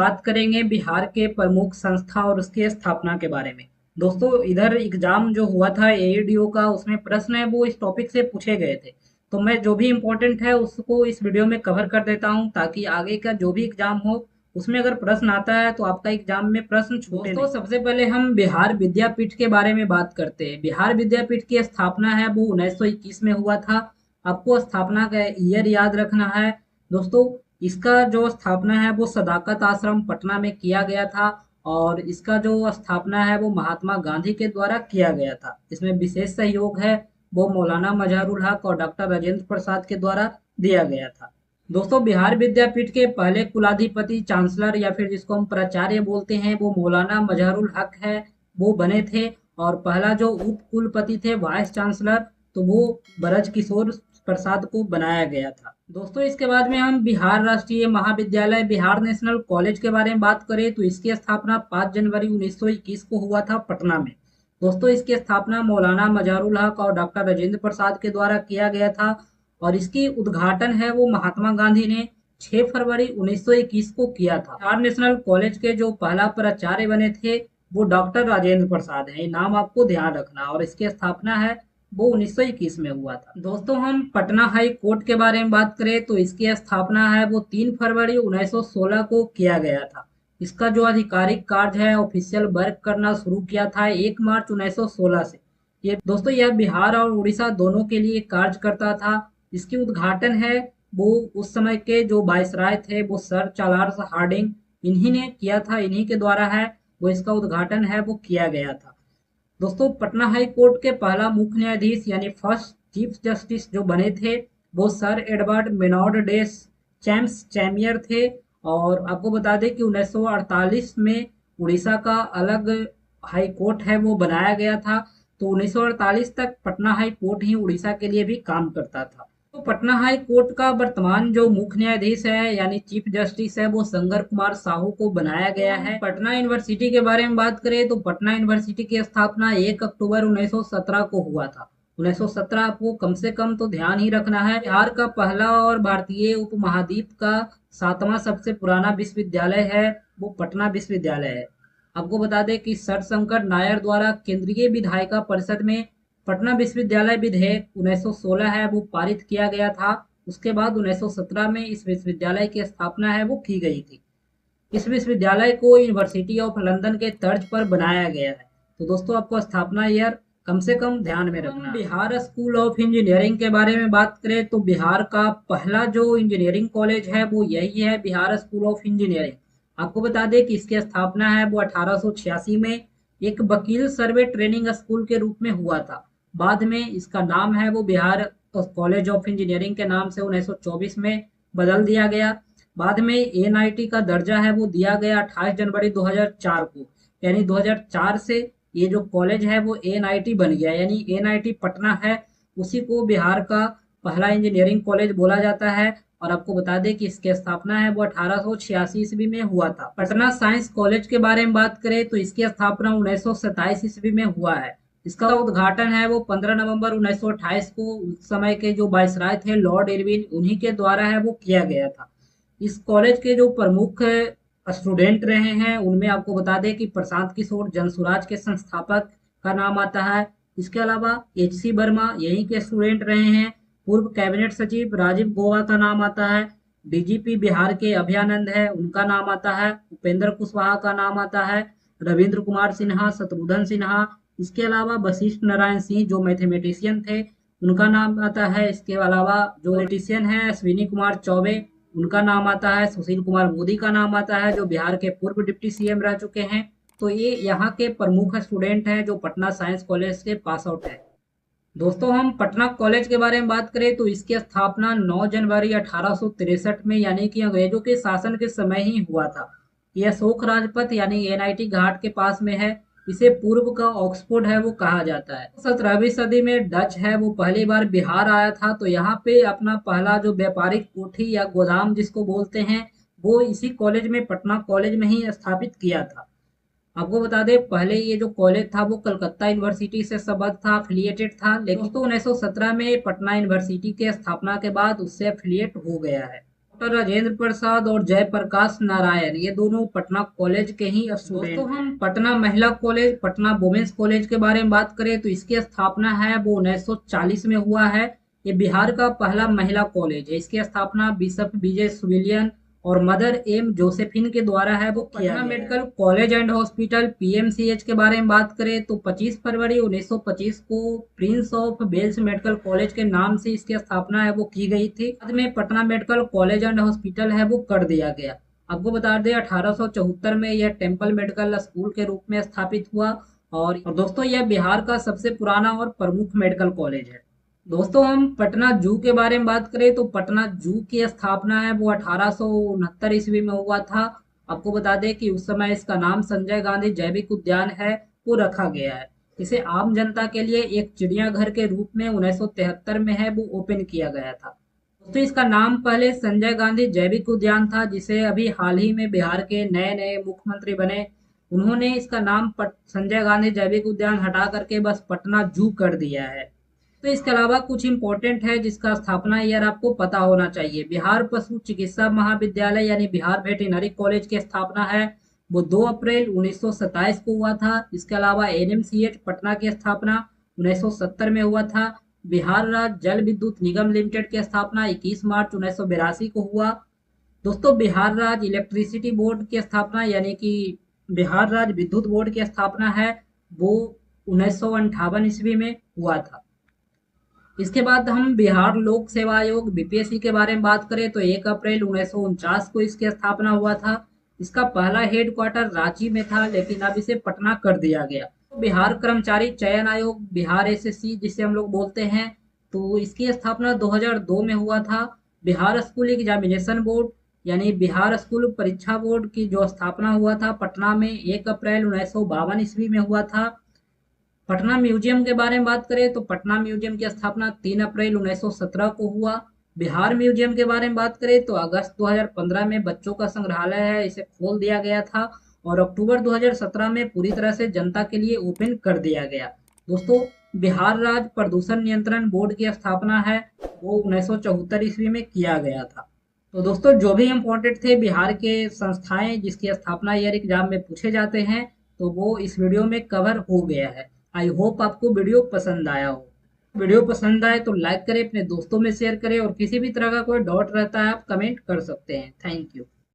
बात करेंगे बिहार के प्रमुख संस्था और उसकी स्थापना के बारे में। दोस्तों, इधर एग्जाम जो हुआ था एईडीओ का, उसमें प्रश्न है वो इस टॉपिक से पूछे गए थे। तो मैं जो भी इम्पोर्टेंट है उसको इस वीडियो में कवर कर देता हूँ, ताकि आगे का जो भी एग्जाम हो उसमें अगर प्रश्न आता है तो आपका एग्जाम में प्रश्न छूटे नहीं। सबसे पहले हम बिहार विद्यापीठ के बारे में बात करते हैं। बिहार विद्यापीठ की स्थापना है वो 1921 में हुआ था। आपको स्थापना का ईयर याद रखना है। दोस्तों, इसका जो स्थापना है वो सदाकत आश्रम पटना में किया गया था, और इसका जो स्थापना है वो महात्मा गांधी के द्वारा किया गया था। इसमें विशेष सहयोग है वो मौलाना मजहरुल हक और डॉक्टर राजेंद्र प्रसाद के द्वारा दिया गया था। दोस्तों, बिहार विद्यापीठ के पहले कुलाधिपति चांसलर या फिर जिसको हम प्राचार्य बोलते हैं वो मौलाना मजहरुल हक है, वो बने थे। और पहला जो उप कुलपति थे वाइस चांसलर, तो वो ब्रज किशोर प्रसाद को बनाया गया था। दोस्तों, इसके बाद में हम बिहार राष्ट्रीय महाविद्यालय बिहार नेशनल कॉलेज के बारे में बात करें तो इसकी स्थापना 5 जनवरी 1921 को हुआ था पटना में। दोस्तों, इसकी स्थापना मौलाना मजहरुल हक और डॉक्टर राजेंद्र प्रसाद के द्वारा किया गया था, और इसकी उद्घाटन है वो महात्मा गांधी ने 6 फरवरी 1921 को किया था। बिहार नेशनल कॉलेज के जो पहला प्राचार्य बने थे वो डॉक्टर राजेंद्र प्रसाद हैं। ये नाम आपको ध्यान रखना। और इसकी स्थापना है वो 1921 में हुआ था। दोस्तों, हम पटना हाई कोर्ट के बारे में बात करें तो इसकी स्थापना है वो 3 फरवरी 1916 को किया गया था। इसका जो आधिकारिक कार्य है ऑफिशियल वर्क करना शुरू किया था 1 मार्च 1916 से। ये दोस्तों, यह बिहार और उड़ीसा दोनों के लिए कार्य करता था। इसकी उद्घाटन है वो उस समय के जो वायसराय थे वो सर चार्ल्स हार्डिंग, इन्हीं ने किया था। इन्हीं के द्वारा है वो इसका उद्घाटन है वो किया गया था। दोस्तों, पटना हाई कोर्ट के पहला मुख्य न्यायाधीश यानी फर्स्ट चीफ जस्टिस जो बने थे वो सर एडवर्ड मेनॉर्ड डेस चैम्स चैमियर थे। और आपको बता दें कि 1948 में उड़ीसा का अलग हाई कोर्ट है वो बनाया गया था। तो 1948 तक पटना हाई कोर्ट ही उड़ीसा के लिए भी काम करता था। तो पटना हाई कोर्ट का वर्तमान जो मुख्य न्यायाधीश है यानी चीफ जस्टिस है वो संगर कुमार साहू को बनाया गया है। पटना यूनिवर्सिटी के बारे में बात करें तो पटना यूनिवर्सिटी की स्थापना 1 अक्टूबर 1917 को हुआ था। 1917 आपको कम से कम तो ध्यान ही रखना है। बिहार का पहला और भारतीय उपमहाद्वीप का 7वां सबसे पुराना विश्वविद्यालय है वो पटना विश्वविद्यालय है। आपको बता दें कि सर शंकर नायर द्वारा केंद्रीय विधायिका परिषद में पटना विश्वविद्यालय विधेयक 1916 है वो पारित किया गया था। उसके बाद 1917 में इस विश्वविद्यालय की स्थापना है वो की गई थी। इस विश्वविद्यालय को यूनिवर्सिटी ऑफ लंदन के तर्ज पर बनाया गया है। तो दोस्तों, आपको स्थापना ईयर कम से कम ध्यान में रखना। बिहार स्कूल ऑफ इंजीनियरिंग के बारे में बात करें तो बिहार का पहला जो इंजीनियरिंग कॉलेज है वो यही है, बिहार स्कूल ऑफ इंजीनियरिंग। आपको बता दें कि इसकी स्थापना है वो 1886 में एक वकील सर्वे ट्रेनिंग स्कूल के रूप में हुआ था। बाद में इसका नाम है वो बिहार कॉलेज ऑफ इंजीनियरिंग के नाम से 1924 में बदल दिया गया। बाद में एनआईटी का दर्जा है वो दिया गया 28 जनवरी 2004 को। यानी 2004 से ये जो कॉलेज है वो एनआईटी बन गया, यानी एनआईटी पटना है उसी को बिहार का पहला इंजीनियरिंग कॉलेज बोला जाता है। और आपको बता दें कि इसकी स्थापना है वो 1886 ईस्वी में हुआ था। पटना साइंस कॉलेज के बारे में बात करें तो इसकी स्थापना 1927 ईस्वी में हुआ है। इसका उद्घाटन है वो 15 नवंबर 1928 को उस समय के जो वायसराय थे लॉर्ड इरविन, उन्हीं के द्वारा है वो किया गया था। इस कॉलेज के जो प्रमुख स्टूडेंट रहे हैं उनमें आपको बता दें कि प्रशांत किशोर जनसुराज के संस्थापक का नाम आता है। इसके अलावा एच.सी. वर्मा यहीं के स्टूडेंट रहे हैं। पूर्व कैबिनेट सचिव राजीव गौबा का नाम आता है। डीजीपी बिहार के अभयानंद है, उनका नाम आता है। उपेंद्र कुशवाहा का नाम आता है। रविंद्र कुमार सिन्हा, शत्रुघ्न सिन्हा, इसके अलावा वशिष्ठ नारायण सिंह जो मैथमेटिशियन थे उनका नाम आता है। इसके अलावा जो पॉलिटिशियन है अश्विनी कुमार चौबे, उनका नाम आता है। सुशील कुमार मोदी का नाम आता है जो बिहार के पूर्व डिप्टी सीएम रह चुके हैं। तो ये यहाँ के प्रमुख स्टूडेंट हैं जो पटना साइंस कॉलेज से पास आउट है। दोस्तों, हम पटना कॉलेज के बारे में बात करें तो इसकी स्थापना 9 जनवरी 1863 में यानी कि अंग्रेजों के शासन के समय ही हुआ था। यह अशोक राजपथ यानी एनआईटी घाट के पास में है। इसे पूर्व का ऑक्सफोर्ड है वो कहा जाता है। 17वीं सदी में डच है वो पहली बार बिहार आया था, तो यहाँ पे अपना पहला जो व्यापारिक कोठी या गोदाम जिसको बोलते हैं वो इसी कॉलेज में पटना कॉलेज में ही स्थापित किया था। आपको बता दें पहले ये जो कॉलेज था वो कलकत्ता यूनिवर्सिटी से संबद्ध था, एफिलिएटेड था, लेकिन तो 1917 में पटना यूनिवर्सिटी के स्थापना के बाद उससे एफिलिएट हो गया है। डॉक्टर राजेंद्र प्रसाद और जयप्रकाश नारायण, ये दोनों पटना कॉलेज के ही स्टूडेंट। दोस्तों हम पटना महिला कॉलेज, पटना वुमेन्स कॉलेज के बारे में बात करें तो इसकी स्थापना है वो 1940 में हुआ है। ये बिहार का पहला महिला कॉलेज है। इसकी स्थापना बिशप विजय सुविलियन और मदर एम जोसेफिन के द्वारा है वो किया गया। Medical college and hospital PMCH के बारे में बात करें तो 25 फरवरी 1925 को prince of Wales medical college के नाम से इसकी स्थापना है वो की गई थी। बाद में Patna medical college and hospital है वो कर दिया गया। आपको बता दें 1874 में यह टेम्पल मेडिकल स्कूल के रूप में स्थापित हुआ। और दोस्तों यह बिहार का सबसे पुराना और प्रमुख मेडिकल कॉलेज है। दोस्तों हम पटना जू के बारे में बात करें तो पटना जू की स्थापना है वो 1869 ईस्वी में हुआ था। आपको बता दें कि उस समय इसका नाम संजय गांधी जैविक उद्यान है वो रखा गया है। इसे आम जनता के लिए एक चिड़ियाघर के रूप में 1973 में है वो ओपन किया गया था। दोस्तों इसका नाम पहले संजय गांधी जैविक उद्यान था, जिसे अभी हाल ही में बिहार के नए नए मुख्यमंत्री बने उन्होंने इसका नाम संजय गांधी जैविक उद्यान हटा करके बस पटना जू कर दिया है। तो इसके अलावा कुछ इंपॉर्टेंट है जिसका स्थापना ईयर आपको पता होना चाहिए। बिहार पशु चिकित्सा महाविद्यालय यानी बिहार वेटरिनरी कॉलेज की स्थापना है वो 2 अप्रैल 1927 को हुआ था। इसके अलावा एनएमसीएच पटना की स्थापना 1970 में हुआ था। बिहार राज्य जल विद्युत निगम लिमिटेड की स्थापना 21 मार्च 1982 को हुआ। दोस्तों बिहार राज्य इलेक्ट्रिसिटी बोर्ड की स्थापना यानी कि बिहार राज्य विद्युत बोर्ड की स्थापना है वो 1958 ईस्वी में हुआ था। इसके बाद हम बिहार लोक सेवा आयोग बीपीएससी के बारे में बात करें तो 1 अप्रैल 1949 को इसकी स्थापना हुआ था। इसका पहला हेडक्वार्टर रांची में था लेकिन अब इसे पटना कर दिया गया। बिहार कर्मचारी चयन आयोग बिहार एसएससी जिसे हम लोग बोलते हैं तो इसकी स्थापना 2002 में हुआ था। बिहार स्कूल एग्जामिनेशन बोर्ड यानी बिहार स्कूल परीक्षा बोर्ड की जो स्थापना हुआ था पटना में 1 अप्रैल 1952 ईस्वी में हुआ था। पटना म्यूजियम के बारे में बात करें तो पटना म्यूजियम की स्थापना 3 अप्रैल 1917 को हुआ। बिहार म्यूजियम के बारे में बात करें तो अगस्त 2015 में बच्चों का संग्रहालय है इसे खोल दिया गया था और अक्टूबर 2017 में पूरी तरह से जनता के लिए ओपन कर दिया गया। दोस्तों बिहार राज्य प्रदूषण नियंत्रण बोर्ड की स्थापना है वो 1974 ईस्वी में किया गया था। तो दोस्तों जो भी इम्पोर्टेंट थे बिहार के संस्थाएं जिसकी स्थापना ईयर एग्जाम में पूछे जाते हैं तो वो इस वीडियो में कवर हो गया है। आई होप आपको वीडियो पसंद आया हो। वीडियो पसंद आए तो लाइक करें, अपने दोस्तों में शेयर करें और किसी भी तरह का कोई डाउट रहता है आप कमेंट कर सकते हैं। Thank you.